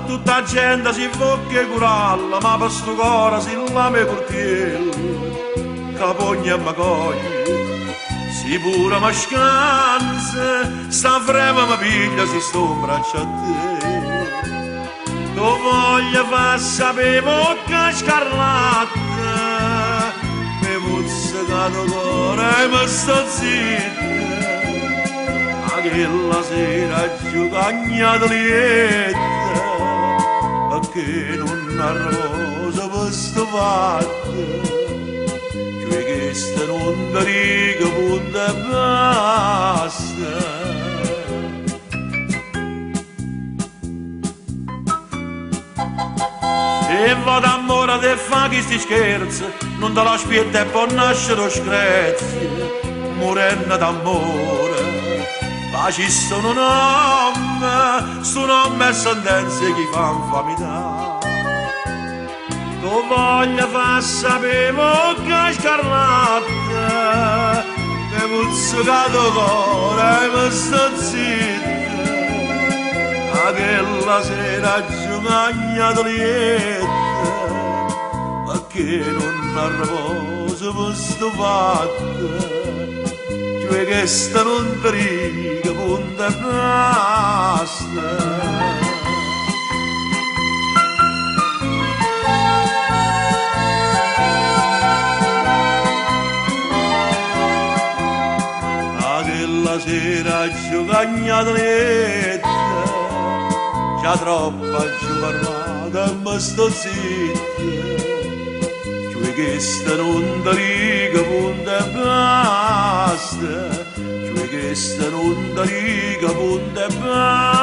tutta la gente si focca e curalla, ma per sto cuore si lame cortiello, capogna e macoglie, si pure ma scansa, sta frema mi piglia, si sto in braccio a te. Tu voglia fa sapere bocca scarlatta, mi muzzicato cuore e mi sto zitto. Quella sera giocagna lieta, perché non arrosa per sto fatto, cioè che questa non ti riga punta e basta. E vado amore te fa chi sti scherzi, non te l'aspetta e poi nasce lo screzio, morendo d'amore. Ma ci sono nome, su nome e sentenze che fanno famità. Tu voglia fa sapere bocca scarlatta, che muzzicato cuore e mi sto zitto. A quella sera giocagna lieta, perché non arrosa per sto fatto, cioè che sta non ti riga punta e basta. Quella sera giocagna lieta, già troppo giù parlata e mi sto zitto, cioè che sta non ti riga punta e basta, cioè che sta non ti riga punta e basta.